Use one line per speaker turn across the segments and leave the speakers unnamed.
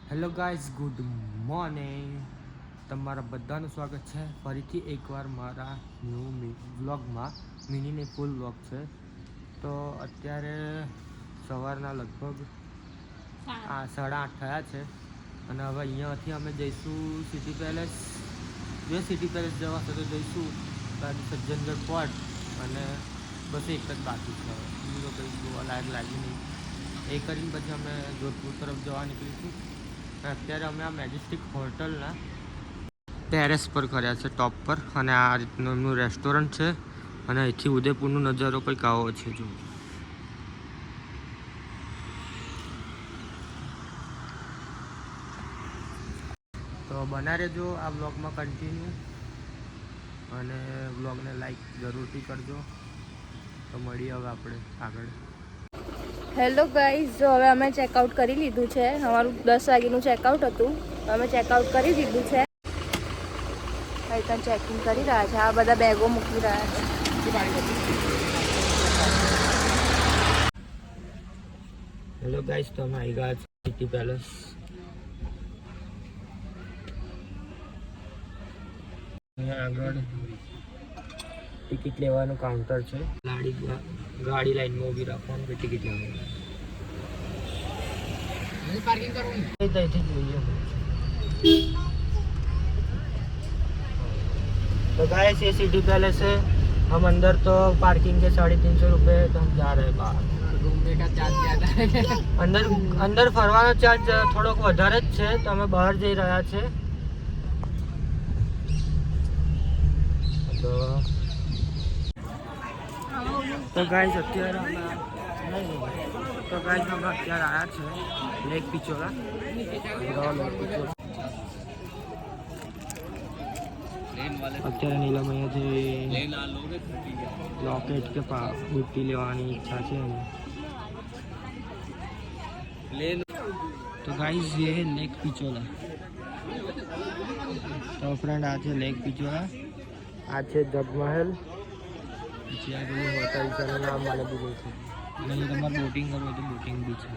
Hello guys, good morning. તમારા બધાનું સ્વાગત છે ફરીથી એકવાર મારા ન્યૂ વ્લોગમાં. મિનીને ફૂલ વ્લોગ છે. તો અત્યારે સવારના લગભગ 8:30 થયા છે અને હવે અહીંયાથી અમે જઈશું સિટી પેલેસ. જો સિટી પેલેસ જવાશે તો જઈશું સજ્જનગઢ ફોર્ટ અને બસ એક જ બાકી છે. બીજું તો કંઈ જોવા લાયક લાગ્યું નહીં. એ કરીને પછી અમે જોધપુર તરફ જવા નીકળીશું. અત્યારે અમે આ મેજેસ્ટિક હોટલના ટેરેસ પર કર્યા છે, ટોપ પર, અને આ રીતનું એમનું રેસ્ટોરન્ટ છે અને અહીંથી ઉદયપુરનો નજારો કંઈક આવો છે. જો તો બના રહેજો આ બ્લોગમાં કન્ટિન્યુ અને બ્લોગને લાઈક જરૂરથી કરજો. તો મળીએ હવે આપણે આગળ.
હેલો ગાઈઝ, જો હવે અમે ચેકઆઉટ કરી લીધું છે. અમારું 10 વાગ્યાનું ચેકઆઉટ હતું, અમે ચેકઆઉટ કરી દીધું છે. અહીં ત્યાં ચેકિંગ કરી રહ્યા છે. આ બધા બેગો મૂકી રહ્યા છે.
હેલો ગાઈઝ, તો અમે આવી ગયા છે સિટી પેલેસ. અહીંયા આગળ ટિકિટ લેવાનું કાઉન્ટર છે. ગાડી લાઈનમાં ઊભી રાખવાનું કે ટિકિટ લેવાનું. પાર્કિંગ કરવું ત્યાંથી જોઈએ. तो गाइस ये सिटी पैलेस है. हम अंदर तो पार्किंग के 350 रुपये तो हम जा रहे हैं बाहर. घूमने का चार्ज ज़्यादा है. अंदर फरવાનો ચાર્જ થોડોક વધારે જ છે, તો અમે બહાર જઈ રહ્યા છે. તો ગાઈસ અત્યારે અમે આવ્યા છે લેક પિચોલા. અત્યારે નીલમ અહીંયાથી લોકેટ કે બુટ્ટી લેવાની ઈચ્છા છે એને. તો ગાઈઝ ये है लेक पिचोला. તો ફ્રેન્ડ આ છે લેક પિચોલા, આ છે જગમહેલ, પછી આ પેલી હોટલ છે એનું નામ મને ભૂલું છે. અને તમારે બોટિંગ કરવું હોય તો બોટિંગ બી છે.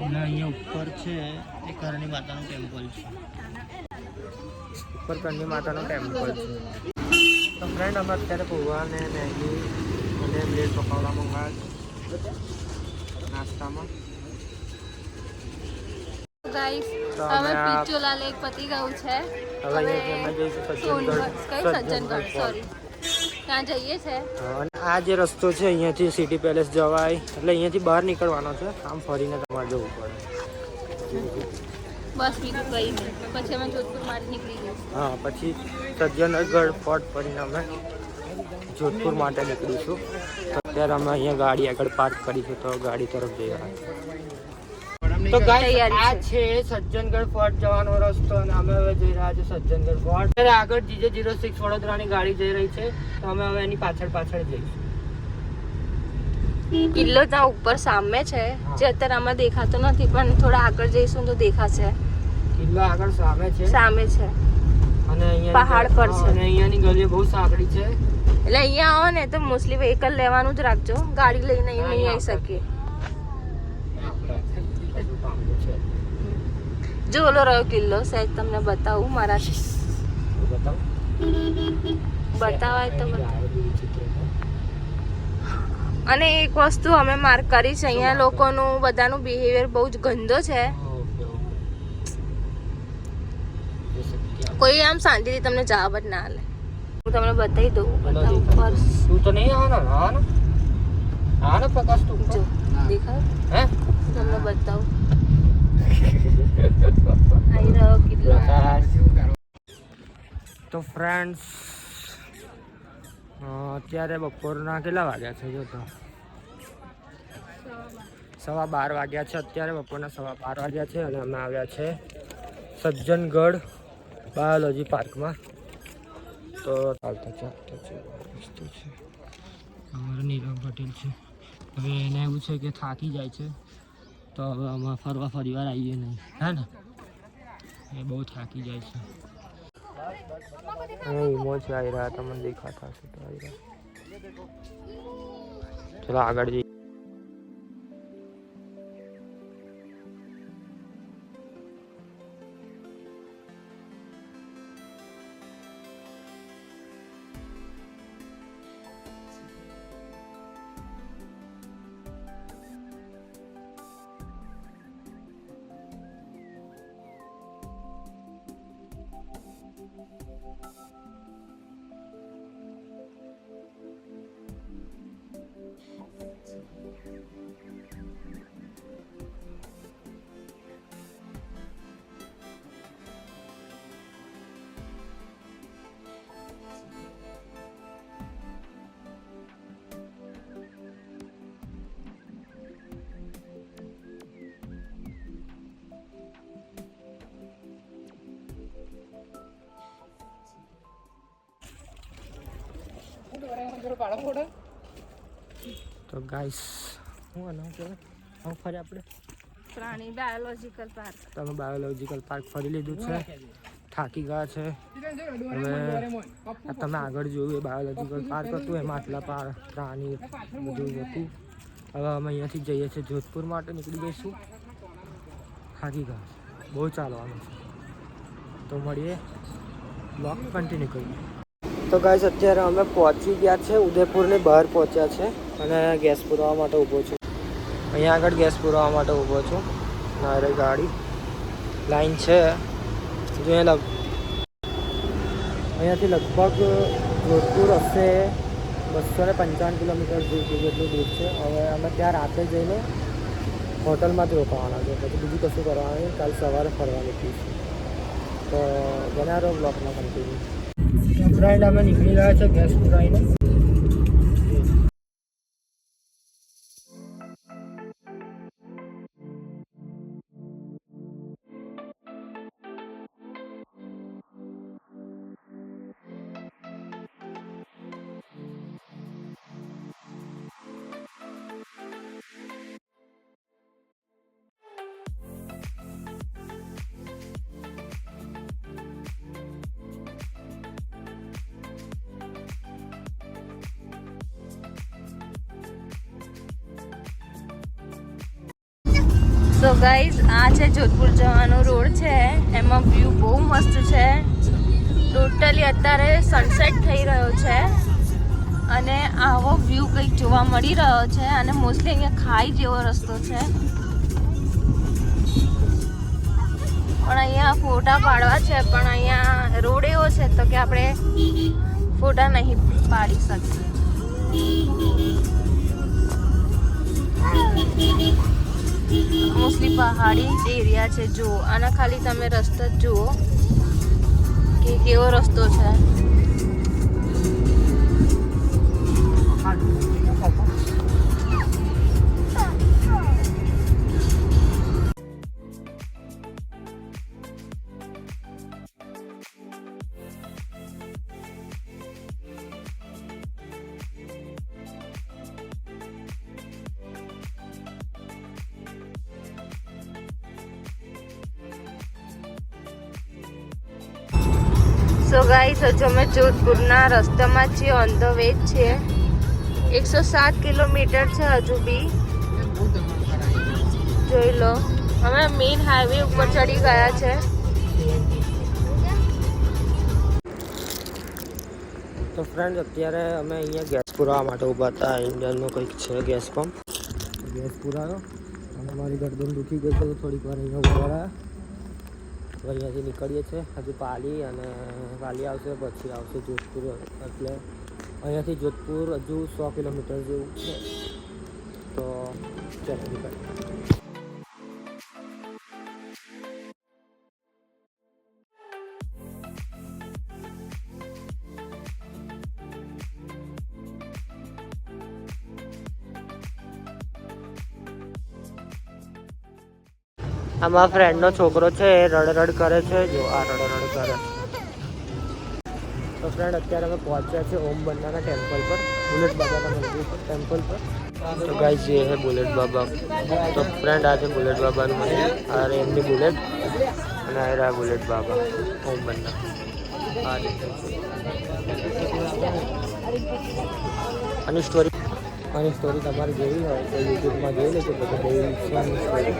અને અહીંયા ઉપર છે એ કરણી માતાનું ટેમ્પલ છે. ઉપર કરણી માતાનું ટેમ્પલ છે. તો ફ્રેન્ડ અમે અત્યારે પૌવા ને મેગી અને બ્રેડ પકોડા મંગાવ્યા નાસ્તામાં.
ગાઈઝ, અમે પિચોલા લેક પતી ગયું છે.
હવે અમે જઈશું સજ્જનગઢ.
સોરી, ત્યાં જઈએ છે.
અને આ જે રસ્તો છે અહીંયાથી સિટી પેલેસ જવાય, એટલે અહીંયાથી બહાર નીકળવાનો છે. આમ ફરીને તમારે જવું પડે.
બસ બીજું કંઈ નહીં. પછી અમે જોધપુર માટે નીકળી જઈશું.
હા, પછી સજ્જનગઢ ફોર્ટ ફરીને અમે જોધપુર માટે નીકળીશું. અત્યારે અમે અહીંયા ગાડી આગળ પાર્ક કરીશું, તો ગાડી તરફ જઈ રહ્યા છીએ. તો ગાઈસ આ છે સજ્જનગઢ ફોર્ટ જવાનો રસ્તો અને અમે હવે જઈ રહ્યા છીએ સજ્જનગઢ ફોર્ટ. અત્યારે આગળ GJ06 વડોદરાની ગાડી જઈ રહી છે, તો અમે હવે એની પાછળ જઈશું.
કિલ્લો ત્યાં ઉપર સામે છે, જે અત્યારે આમાં દેખાતો નથી, પણ થોડા આગળ જઈશું તો દેખાશે.
કિલ્લો આગળ સામે છે અને અહીંયા
પહાડ પર છે
અને અહીંયાની ગલીઓ બહુ સાંકડી છે.
એટલે અહીંયા આવો ને તો મોસ્ટલી વ્હીકલ લેવાનું જ રાખજો, ગાડી લઈને અહીં નહીં આવી શકીએ. જો ઓલો રહ્યો કિલ્લો, સહેજ તમને બતાવું મારાથી. બતાવાય તો અને એક વસ્તુ અમે માર્ક કરી છે, અહીંયા લોકોનું બધાનું બિહેવિયર બહુ જ ગંદો છે. કોઈ આમ શાંતિથી તમને જવાબ જ ના લે. હું તમને બતાવી દઉં.
તું તો નહીં આવાનો પ્રકાશ તું
જો દેખાય
હે
તમને બતાવું. અહીં રહ્યો કિલ્લો.
તો ફ્રેન્ડ્સ અત્યારે બપોરના કેટલા વાગ્યા છે? જો તો 12:15 વાગ્યા છે. અત્યારે બપોરના 12:15 વાગ્યા છે અને અમે આવ્યા છે સજ્જનગઢ બાયોલોજી પાર્કમાં. તો ચાલતા છે અમારા નીરવ પટેલ છે. હવે એને એવું છે કે થાકી જાય છે, તો હવે અમે ફરીવાર આવીએ નહીં, હે ને? એ બહુ થાકી જાય છે. ઇમોજ આવી રહ્યા તમને દેખાતા હશે તો આવી રહ્યા. ચલો આગળ જઈએ. તો ગાઈસ હું આના કે હું ફરી આપણે
પ્રાણી બાયોલોજીકલ પાર્ક.
તમે બાયોલોજીકલ પાર્ક ફરી લીધું છે, થાકી ગયા છે હવે. આ તમે આગળ જોયું એ બાયોલોજીકલ પાર્ક હતું, એમાં આટલા પ્રાણી બધું હતું. હવે અમે અહીંયાથી જઈએ છીએ જોધપુર માટે નીકળી જઈશું. થાકી ગયા, બહુ ચાલવાનું છે. તો મળીએ, બ્લોગ કન્ટિન્યુ કરીએ. તો ગાઈસ અત્યારે અમે પહોંચી ગયા છે, ઉદયપુરની બહાર પહોંચ્યા છે અને ગેસ પુરાવા માટે ઊભો છું. અહીંયા આગળ ગેસ પુરાવા માટે ઊભો છું. મારી ગાડી લાઈન છે જો અહીંયાથી લગભગ જોધપુર હશે 255 કિલોમીટર જેટલું દૂર છે. હવે અમે ત્યાં રાતે જઈને હોટલમાં જ રોકાવાના છે, પછી બીજું કશું કરવાનું નહીં. કાલ સવારે ફરવા નીકળીશું. તો બનાવો બ્લોગમાં કન્ટિન્યુ. ફ્રેન્ડ અમે નીકળી રહ્યા છે ગેસ પુરાઈને.
સો ગાઈઝ આ છે જોધપુર જવાનો રોડ છે, એમાં વ્યૂ બહુ મસ્ત છે. ટોટલી અત્યારે સનસેટ થઈ રહ્યો છે અને આવો વ્યૂ કંઈક જોવા મળી રહ્યો છે. અને મોસ્ટલી અહીંયા ખાઈ જેવો રસ્તો છે, પણ અહીંયા ફોટા પાડવા છે, પણ અહીંયા રોડ એવો છે તો કે આપણે ફોટા નહીં પાડી શકીએ. મોસ્ટલી પહાડી એરિયા છે. જુઓ આના ખાલી તમે રસ્તો જુઓ કે કેવો રસ્તો છે. સો ગાઈસ હજુ અમે જોધપુરના રસ્તામાં છીએ, ઓન ધ વે છીએ. 107 કિલોમીટર છે હજુ બી. જોઈ લો, અમે મેઇન હાઈવે ઉપર ચડી ગયા છે.
તો ફ્રેન્ડ અત્યારે અમે અહીંયા ગેસ પુરાવા માટે ઊભા હતા. ઇન્ડિયનનું કંઈક છે ગેસ પંપ. ગેસ પુરાયો અને મારી ગરદન દુખી ગઈ તો થોડીક વાર અહીંયા ઊભા રહ્યા. તો અહીંયાથી નીકળીએ છીએ. હજુ પાલી આવશે, પછી આવશે જોધપુર. એટલે અહીંયાથી જોધપુર હજુ 100 કિલોમીટર જેવું છે. તો ચાલો નીકળીએ. આમાં ફ્રેન્ડનો છોકરો છે, એ રડ કરે છે. જો આ રડ કરે. તો ફ્રેન્ડ અત્યારે અમે પહોંચ્યા છે ઓમ બન્નાના ટેમ્પલ પર, બુલેટ બાબાના મંદિર પર, ટેમ્પલ પર. તો ગાઈસ ये है बुलेट बाबा. તો ફ્રેન્ડ આ છે બુલેટ બાબાનું મંદિર. આ રે એમની બુલેટ અને આ રહ્યા બુલેટ બાબા ઓમ બન્ના. આની સ્ટોરી તમારે જોવી હોય તો યુટ્યુબમાં જોઈ લેજો. બધું બહુ સ્ટોરી.